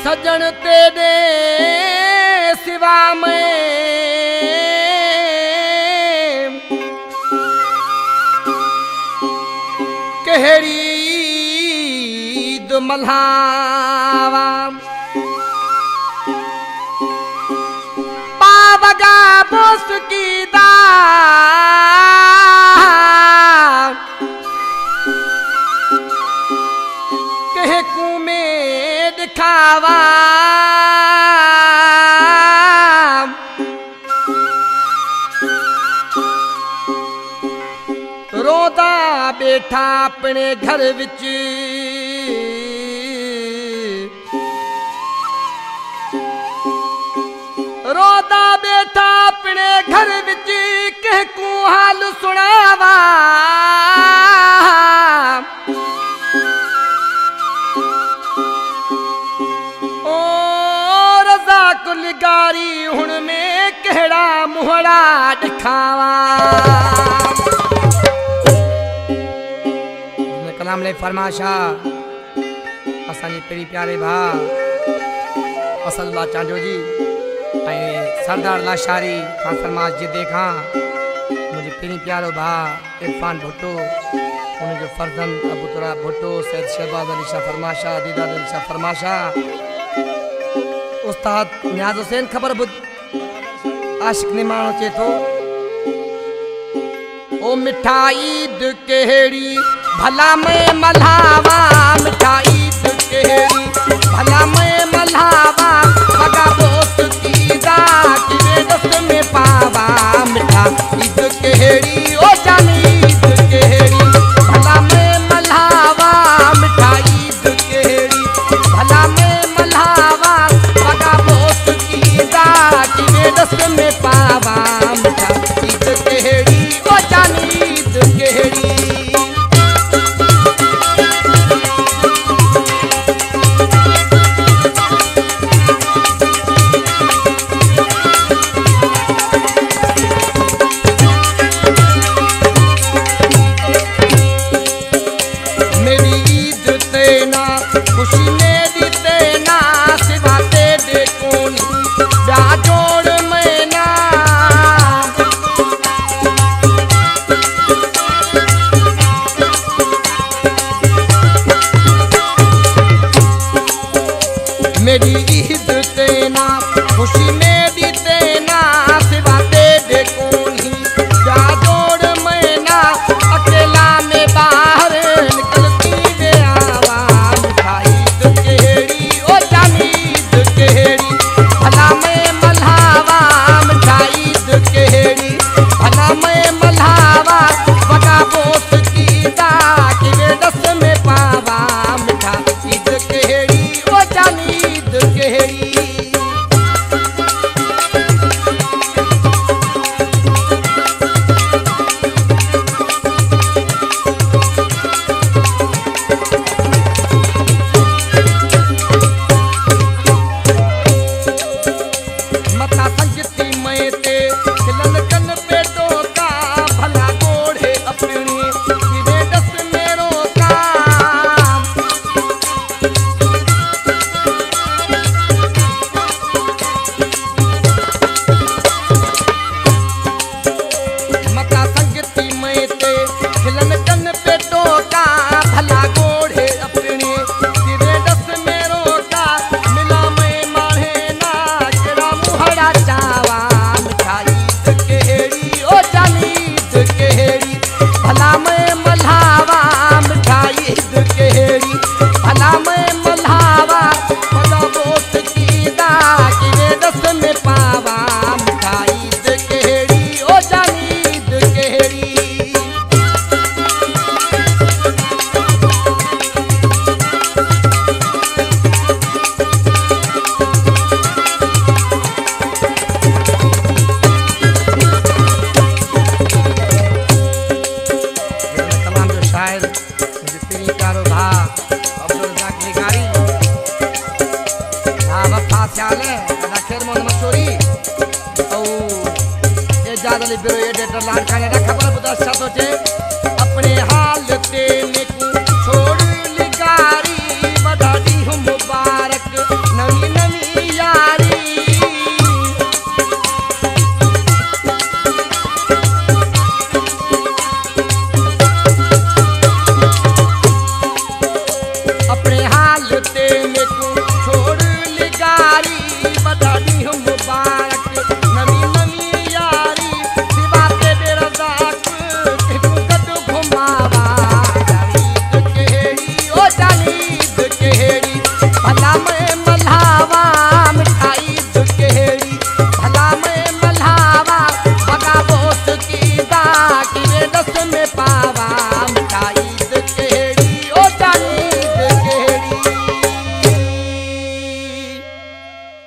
सजन तेरे सिवा में कहड़ी दुमल्हावा पावगा बोस की दा कह कुमे दिखावा रोदा बैठा अपने घर विच रोदा बैठा अपने घर विच कह को हाल सुनावा कुलगारी हुण में कहड़ा मुहड़ा दिखावा कलाम ले फरमाशा असांजे पेरी प्यारे भा असदुल्ला चांडो जी सरदार लाशारी खां फरमाश जी देखा मुझे पेरी प्यारो भा इरफान भुट्टो उनजो फर्जंद अबूतरा भुट्टो सैयद शहबाज अली शाह फरमाशा दीदार अली शाह फरमाशा उस्ताद नियाज हुसैन खबर बुध आशिक ने मानो चे तो ओ मिठाई द केड़ी भला में मल्हावा मिठाई द केड़ी भला में मल्हावा बगा बोस की दा किने दस्त में पावा मिठाई द केड़ी ओ जानी द केड़ी भला में मल्हावा मिठाई द केड़ी भला में मल्हावा दस्त में पावा मिठा ईद केड़ी ओ जानी ईद केड़ी मेरी ईद तेना खुशी मेरी तेना सिवा तेरे कोनी जोड़ मेरी ईद तेना खुशी मेरी तेना सिवा तेरे कोनी जा जोड़ मैना अकेला में बाहर निकलती वे आवा मिठाई ईद केड़ी ओ जानी ईद केड़ी भला में मल्हावा मिठाई ईद केड़ी भला में मल्हावा बगा बोस की दा किने दस में पावा मिठाई ईद केड़ी ओ जानी ईद केड़ी हाल है ना खैर मन मचोरी औ ए जादली बिरो ए डेटर लान खाने रा खबर बुदा साथोचे अपने हाल ते में को छोड़ लिगारी बधाई हूं मुबारक नवी नवी यारी अपने हाल ते में को छोड़ लिगारी बधाई हूं मुबारक नवी नवी यारी सिवा तेरे रज़ाक तेको कद घुमावा जावीद केड़ी ओ जावीद केड़ी भला मैं